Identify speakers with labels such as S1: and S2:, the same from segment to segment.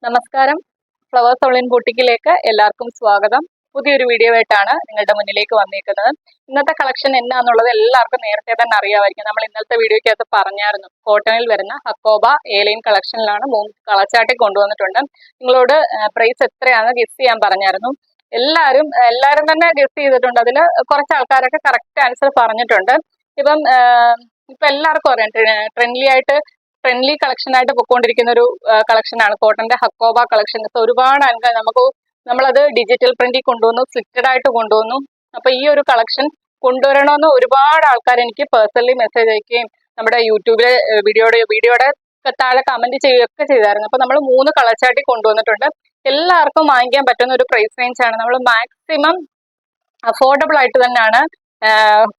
S1: നമസ്കാരം. Flowers online ബൂട്ടിക്കിലേക്ക് എല്ലാവർക്കും സ്വാഗതം. പുതിയൊരു വീഡിയോ ആയിട്ടാണ് നിങ്ങളുടെ മുന്നിലേക്ക് വന്നിരിക്കുന്നത്. ഇന്നത്തെ കളക്ഷൻ എന്നാന്നുള്ളത് എല്ലാവർക്കും നേരത്തെ തന്നെ അറിയാമായിരിക്കും. നമ്മൾ ഇന്നത്തെ വീഡിയോയ്ക്കകത്ത് പറഞ്ഞായിരുന്നു. കോട്ടണിൽ വരുന്ന ഹക്കോബ എ-ലൈൻ കളക്ഷനിലാണ് 3 കളർ ചാർട്ടിൽ കൊണ്ടുവന്നിട്ടുണ്ട്. നിങ്ങളോട് പ്രൈസ് എത്രയാണെന്ന് ഗസ് ചെയ്യാൻ പറഞ്ഞായിരുന്നു. എല്ലാവരും തന്നെ ഗസ് ചെയ്തിട്ടുണ്ട്. അതിൽ കുറച്ച് ആൾക്കാരൊക്കെ കറക്റ്റ് ആൻസർ പറഞ്ഞിട്ടുണ്ട്. ഇപ്പം എല്ലാവർക്കും അറിയാം, ട്രെൻഡ്ലി കളക്ഷൻ ആയിട്ട് പൊയ്ക്കൊണ്ടിരിക്കുന്ന ഒരു കളക്ഷനാണ് കോട്ടന്റെ ഹക്കോബ കളക്ഷൻ. ഒരുപാട് ആൾക്കാർ നമ്മളത് ഡിജിറ്റൽ പ്രിന്റിൽ കൊണ്ടുവന്നു, സ്ലിറ്റഡ് ആയിട്ട് കൊണ്ടുവന്നു. അപ്പൊ ഈ ഒരു കളക്ഷൻ കൊണ്ടുവരണമെന്ന് ഒരുപാട് ആൾക്കാർ എനിക്ക് പേഴ്സണലി മെസ്സേജ് അയക്കുകയും നമ്മുടെ യൂട്യൂബിലെ വീഡിയോയുടെ താഴെ കമന്റ് ചെയ്യുകയൊക്കെ ചെയ്തായിരുന്നു. അപ്പൊ നമ്മൾ 3 കളർ ചാർട്ടിൽ കൊണ്ടുവന്നിട്ടുണ്ട്. എല്ലാവർക്കും വാങ്ങിക്കാൻ പറ്റുന്ന ഒരു പ്രൈസ് റേഞ്ച് ആണ്. നമ്മൾ മാക്സിമം അഫോർഡബിൾ ആയിട്ട് തന്നെയാണ്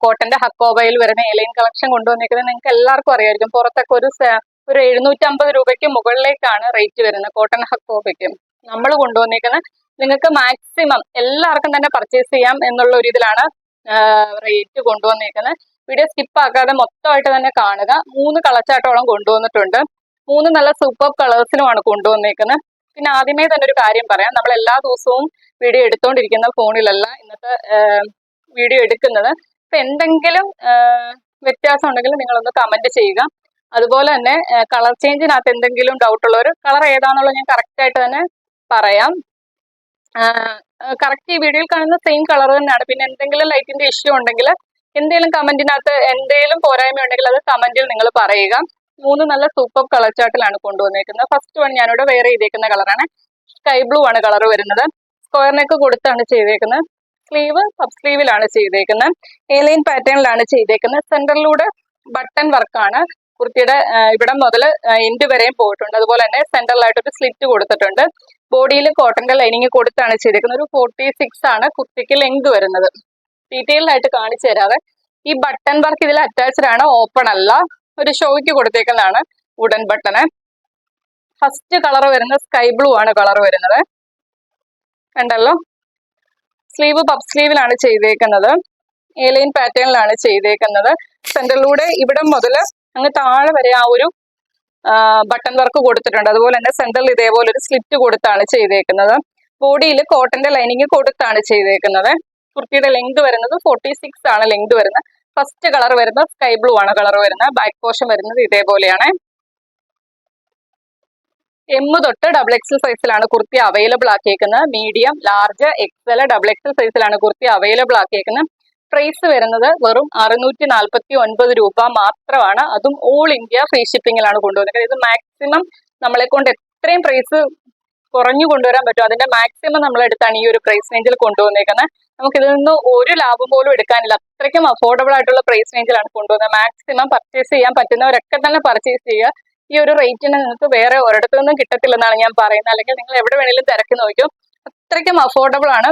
S1: കോട്ടന്റെ ഹക്കോബയിൽ വരുന്ന എ-ലൈൻ കളക്ഷൻ കൊണ്ടുവന്നിരിക്കുന്നത്. നിങ്ങൾക്ക് എല്ലാവർക്കും അറിയായിരിക്കും. പുറത്തൊക്കെ ഒരു 750 രൂപയ്ക്ക് മുകളിലേക്കാണ് റേറ്റ് വരുന്നത് കോട്ടൺ ഹക്കോബയ്ക്ക്. നമ്മൾ കൊണ്ടുവന്നിരിക്കുന്ന നിങ്ങൾക്ക് മാക്സിമം എല്ലാവർക്കും തന്നെ പർച്ചേസ് ചെയ്യാം എന്നുള്ള ഒരു ഇതിലാണ് റേറ്റ് കൊണ്ടുവന്നിരിക്കുന്നത്. വീഡിയോ സ്കിപ്പ് ആക്കാതെ മൊത്തമായിട്ട് തന്നെ കാണുക. 3 കളച്ചാട്ടോളം കൊണ്ടുവന്നിട്ടുണ്ട്. 3 നല്ല സൂപ്പർ കളേഴ്സിലുമാണ് കൊണ്ടുവന്നിരിക്കുന്നത്. പിന്നെ ആദ്യമേ തന്നെ ഒരു കാര്യം പറയാം, നമ്മൾ എല്ലാ ദിവസവും വീഡിയോ എടുത്തുകൊണ്ടിരിക്കുന്ന ഫോണിലല്ല ഇന്നത്തെ വീഡിയോ എടുക്കുന്നത്. ഇപ്പൊ എന്തെങ്കിലും വ്യത്യാസം ഉണ്ടെങ്കിൽ നിങ്ങളൊന്ന് കമന്റ് ചെയ്യുക. അതുപോലെ തന്നെ കളർ ചേഞ്ചിനകത്ത് എന്തെങ്കിലും ഡൗട്ട് ഉള്ളവർ കളർ ഏതാണെന്നുള്ളത് ഞാൻ കറക്റ്റ് ആയിട്ട് തന്നെ പറയാം. കറക്റ്റ് ഈ വീഡിയോയിൽ കാണുന്ന സെയിം കളർ തന്നെയാണ്. പിന്നെ എന്തെങ്കിലും ലൈറ്റിന്റെ ഇഷ്യൂ ഉണ്ടെങ്കിൽ എന്തെങ്കിലും കമന്റിനകത്ത് എന്തെങ്കിലും പോരായ്മ ഉണ്ടെങ്കിൽ അത് കമന്റിൽ നിങ്ങൾ പറയുക. 3 നല്ല സൂപ്പർ കളർ ചാർട്ടിലാണ് കൊണ്ടുവന്നിരിക്കുന്നത്. ഫസ്റ്റ് വൺ ഞാനിവിടെ വെയർ ചെയ്തേക്കുന്ന കളറാണ്. സ്കൈ ബ്ലൂ ആണ് കളർ വരുന്നത്. സ്ക്വയർ നെക്ക് കൊടുത്താണ് ചെയ്തേക്കുന്നത്. സ്ലീവ് സബ് സ്ലീവിലാണ് ചെയ്തേക്കുന്നത്. എ-ലൈൻ പാറ്റേണിലാണ് ചെയ്തേക്കുന്നത്. സെന്ററിലൂടെ ബട്ടൺ വർക്കാണ്. കുർത്തിയുടെ ഇവിടം മുതൽ എൻഡ് വരെയും പോയിട്ടുണ്ട്. അതുപോലെ തന്നെ സെന്ററിലായിട്ട് ഒരു സ്ലിറ്റ് കൊടുത്തിട്ടുണ്ട്. ബോഡിയിൽ കോട്ടന്റെ ലൈനിങ് കൊടുത്താണ് ചെയ്തേക്കുന്നത്. ഒരു 46 ആണ് കുർത്തിക്ക് ലെങ്ത് വരുന്നത്. ഡീറ്റെയിൽഡ് ആയിട്ട് കാണിച്ചു തരാതെ, ഈ ബട്ടൺ വർക്ക് ഇതിൽ അറ്റാച്ച്ഡ് ആണ്, ഓപ്പൺ അല്ല. ഒരു ഷോയ്ക്ക് കൊടുത്തേക്കുന്നതാണ് വുഡൻ ബട്ടണ്. ഫസ്റ്റ് കളർ വരുന്നത് സ്കൈ ബ്ലൂ ആണ് കളർ വരുന്നത്. കണ്ടല്ലോ. സ്ലീവ് പഫ് സ്ലീവിലാണ് ചെയ്തേക്കുന്നത്. എ-ലൈൻ പാറ്റേണിലാണ് ചെയ്തേക്കുന്നത്. സെന്ററിലൂടെ ഇവിടം മുതൽ അങ്ങ് താഴെ വരെ ആ ഒരു ബട്ടൺ വർക്ക് കൊടുത്തിട്ടുണ്ട്. അതുപോലെ തന്നെ സെന്ററിൽ ഇതേപോലെ ഒരു സ്ലിറ്റ് കൊടുത്താണ് ചെയ്തേക്കുന്നത്. ബോഡിയിൽ കോട്ടന്റെ ലൈനിങ് കൊടുത്താണ് ചെയ്തേക്കുന്നത്. കുർത്തിയുടെ ലെങ്ത് വരുന്നത് 46 ആണ് ലെങ്ത് വരുന്നത്. ഫസ്റ്റ് കളർ വരുന്നത് സ്കൈ ബ്ലൂ ആണ് കളർ വരുന്നത്. ബാക്ക് പോർഷൻ വരുന്നത് ഇതേപോലെയാണ്. M തൊട്ട് XXL സൈസിലാണ് കുർത്തി അവൈലബിൾ ആക്കിയേക്കുന്നത്. മീഡിയം, ലാർജ്, XL, XXL സൈസിലാണ് കുർത്തി അവൈലബിൾ ആക്കിയേക്കുന്നത്. പ്രൈസ് വരുന്നത് വെറും 649 രൂപ മാത്രമാണ്. അതും ഓൾ ഇന്ത്യ ഫ്രീ ഷിപ്പിങ്ങിലാണ് കൊണ്ടുവന്നിരിക്കുന്നത്. ഇത് മാക്സിമം നമ്മളെ കൊണ്ട് എത്രയും പ്രൈസ് കുറഞ്ഞു കൊണ്ടുവരാൻ പറ്റും അതിന്റെ മാക്സിമം നമ്മളെടുത്താണ് ഈ ഒരു പ്രൈസ് റേഞ്ചിൽ കൊണ്ടുവന്നിരിക്കുന്നത്. നമുക്ക് ഇതിൽ നിന്ന് ഒരു ലാഭം പോലും എടുക്കാനില്ല. അത്രയ്ക്കും അഫോർഡബിൾ ആയിട്ടുള്ള പ്രൈസ് റേഞ്ചിലാണ് കൊണ്ടുവന്നത്. മാക്സിമം പർച്ചേസ് ചെയ്യാൻ പറ്റുന്നവരൊക്കെ തന്നെ പർച്ചേസ് ചെയ്യുക. ഈ ഒരു റേറ്റിന് നിങ്ങൾക്ക് വേറെ ഒരിടത്തു നിന്നും കിട്ടത്തില്ലെന്നാണ് ഞാൻ പറയുന്നത്. അല്ലെങ്കിൽ നിങ്ങൾ എവിടെ വേണേലും തിരക്കി നോക്കും. അത്രയ്ക്കും അഫോർഡബിൾ ആണ്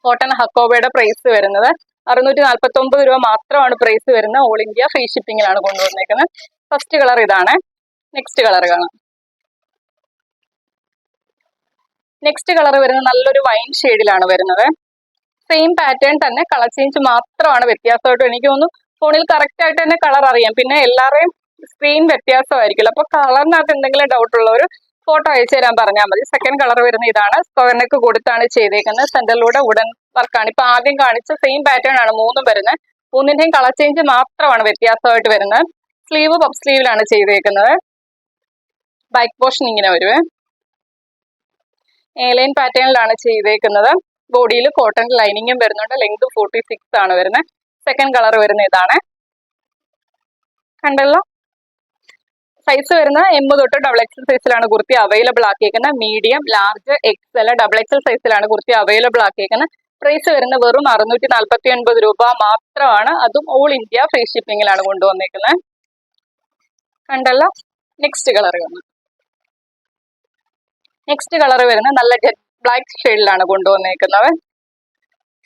S1: കോട്ടൺ ഹക്കോബയുടെ പ്രൈസ് വരുന്നത്. 649 രൂപ മാത്രമാണ് പ്രൈസ് വരുന്നത്. ഓൾ ഇന്ത്യ ഫ്രീ ഷിപ്പിങ്ങിലാണ് കൊണ്ടുവന്നേക്കുന്നത്. ഫസ്റ്റ് കളർ ഇതാണ്. നെക്സ്റ്റ് കളർ കാണാം. നെക്സ്റ്റ് കളർ വരുന്നത് നല്ലൊരു വൈൻ ഷെയ്ഡിലാണ് വരുന്നത്. സെയിം പാറ്റേൺ തന്നെ, കളർ ചേഞ്ച് മാത്രമാണ് വ്യത്യാസമായിട്ട്. എനിക്ക് തോന്നുന്നു ഫോണിൽ കറക്റ്റ് ആയിട്ട് തന്നെ കളർ അറിയാം. പിന്നെ എല്ലാവരുടെയും സ്ക്രീൻ വ്യത്യാസമായിരിക്കില്ല. അപ്പൊ കളറിനകത്ത് എന്തെങ്കിലും ഡൗട്ട് ഉള്ളവർ ഫോട്ടോ അയച്ചു തരാൻ പറഞ്ഞാൽ മതി. സെക്കൻഡ് കളർ വരുന്ന ഇതാണ്. സ്ക്വയർ നെക്ക് കൊടുത്താണ് ചെയ്തേക്കുന്നത്. സെന്ററിലൂടെ വുഡൻ വർക്കാണ്. ഇപ്പൊ ആദ്യം കാണിച്ച സെയിം പാറ്റേൺ ആണ് 3 വരുന്നത്. 3ന്റെയും കളർ ചേഞ്ച് മാത്രമാണ് വ്യത്യാസമായിട്ട് വരുന്നത്. സ്ലീവ് പഫ് സ്ലീവിലാണ് ചെയ്തേക്കുന്നത്. ബാക്ക് പോർഷൻ ഇങ്ങനെ വരുവേ. എ-ലൈൻ പാറ്റേണിലാണ് ചെയ്തേക്കുന്നത്. ബോഡിയിൽ കോട്ടൺ ലൈനിങ്ങും വരുന്നുണ്ട്. ലെങ്ത് 46 ആണ് വരുന്നത്. സെക്കൻഡ് കളർ വരുന്ന ഇതാണ്. കണ്ടല്ലോ. സൈസ് വരുന്ന M തൊട്ട് XXL സൈസിലാണ് കുർത്തി അവൈലബിൾ ആക്കിയേക്കുന്നത്. മീഡിയം, ലാർജ്, XL, XXL സൈസിലാണ് കുർത്തി അവൈലബിൾ ആക്കിയേക്കുന്നത്. പ്രൈസ് വരുന്ന വെറും 649 രൂപ മാത്രമാണ്. അതും ഓൾ ഇന്ത്യ ഫ്രീ ഷിപ്പിങ്ങിലാണ് കൊണ്ടുവന്നേക്കുന്നത്. കണ്ടല്ലോ. നെക്സ്റ്റ് കളർ വന്നു. നെക്സ്റ്റ് കളർ വരുന്ന നല്ല ജെറ്റ് ബ്ലാക്ക് ഷെയ്ഡിലാണ് കൊണ്ടുവന്നേക്കുന്നത്.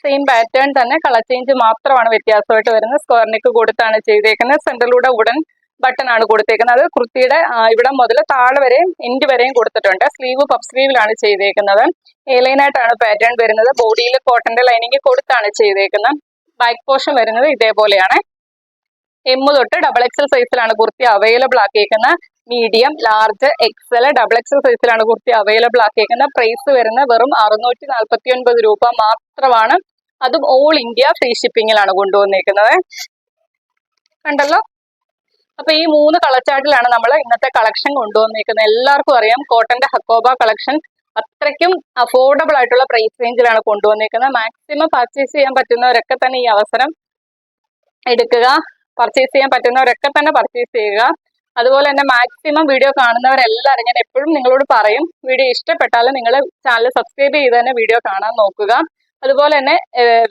S1: സെയിം പാറ്റേൺ തന്നെ, കളർ ചേഞ്ച് മാത്രമാണ് വ്യത്യാസമായിട്ട് വരുന്നത്. സ്ക്വയർ നെക്ക് കൊടുത്താണ് ചെയ്തേക്കുന്നത്. സെന്ററിലൂടെ വുഡൻ ബട്ടൺ ആണ് കൊടുത്തേക്കുന്നത്. അത് കുർത്തിയുടെ ഇവിടെ മുതൽ താഴെ വരെയും എൻഡ് വരെയും കൊടുത്തിട്ടുണ്ട്. സ്ലീവ് പഫ് സ്ലീവിലാണ് ചെയ്തേക്കുന്നത്. എ-ലൈൻ ആയിട്ടാണ് പാറ്റേൺ വരുന്നത്. ബോഡിയിൽ കോട്ടന്റെ ലൈനിങ് കൊടുത്താണ് ചെയ്തേക്കുന്നത്. ബാക്ക് പോർഷൻ വരുന്നത് ഇതേപോലെയാണ്. M തൊട്ട് XXL സൈസിലാണ് കുർത്തി അവൈലബിൾ ആക്കിയേക്കുന്നത്. Medium, large, XL, double XL സൈസിലാണ് കുർത്തി അവൈലബിൾ ആക്കിയേക്കുന്നത്. പ്രൈസ് വരുന്നത് വെറും 649 രൂപ മാത്രമാണ്. അതും ഓൾ ഇന്ത്യ ഫ്രീ ഷിപ്പിങ്ങിലാണ് കൊണ്ടുവന്നേക്കുന്നത്. കണ്ടല്ലോ. അപ്പൊ ഈ 3 കളർ ചാർട്ടിലാണ് നമ്മൾ ഇന്നത്തെ കളക്ഷൻ കൊണ്ടുവന്നിരിക്കുന്നത്. എല്ലാവർക്കും അറിയാം കോട്ടന്റെ ഹക്കോബ കളക്ഷൻ അത്രയ്ക്കും അഫോർഡബിൾ ആയിട്ടുള്ള പ്രൈസ് റേഞ്ചിലാണ് കൊണ്ടുവന്നിരിക്കുന്നത്. മാക്സിമം പർച്ചേസ് ചെയ്യാൻ പറ്റുന്നവരൊക്കെ തന്നെ ഈ അവസരം എടുക്കുക. പർച്ചേസ് ചെയ്യാൻ പറ്റുന്നവരൊക്കെ തന്നെ പർച്ചേസ് ചെയ്യുക. അതുപോലെ തന്നെ മാക്സിമം വീഡിയോ കാണുന്നവരെല്ലാവരും, ഞാൻ എപ്പോഴും നിങ്ങളോട് പറയും, വീഡിയോ ഇഷ്ടപ്പെട്ടാലും നിങ്ങൾ ചാനൽ സബ്സ്ക്രൈബ് ചെയ്ത് തന്നെ വീഡിയോ കാണാൻ നോക്കുക. അതുപോലെ തന്നെ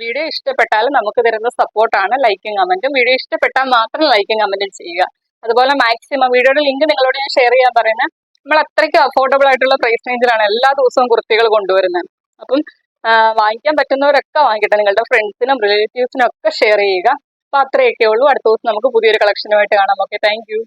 S1: വീഡിയോ ഇഷ്ടപ്പെട്ടാലും നമുക്ക് തരുന്ന സപ്പോർട്ടാണ് ലൈക്കും കമന്റും. വീഡിയോ ഇഷ്ടപ്പെട്ടാൽ മാത്രം ലൈക്കും കമന്റും ചെയ്യുക. അതുപോലെ മാക്സിമം വീഡിയോയുടെ ലിങ്ക് നിങ്ങളോട് ഞാൻ ഷെയർ ചെയ്യാൻ പറയുന്നത്, നമ്മൾ അത്രയ്ക്ക് അഫോർഡബിൾ ആയിട്ടുള്ള പ്രൈസ് റേഞ്ചിലാണ് എല്ലാ ദിവസവും കുർത്തികൾ കൊണ്ടുവരുന്നത്. അപ്പം വാങ്ങിക്കാൻ പറ്റുന്നവരൊക്കെ വാങ്ങിക്കട്ടെ, നിങ്ങളുടെ ഫ്രണ്ട്സിനും റിലേറ്റീവ്സിനും ഒക്കെ ഷെയർ ചെയ്യുക. അപ്പൊ അത്രയൊക്കെ ഉള്ളൂ. അടുത്ത ദിവസം നമുക്ക് പുതിയൊരു കളക്ഷനുമായിട്ട് കാണാം. Okay, thank you.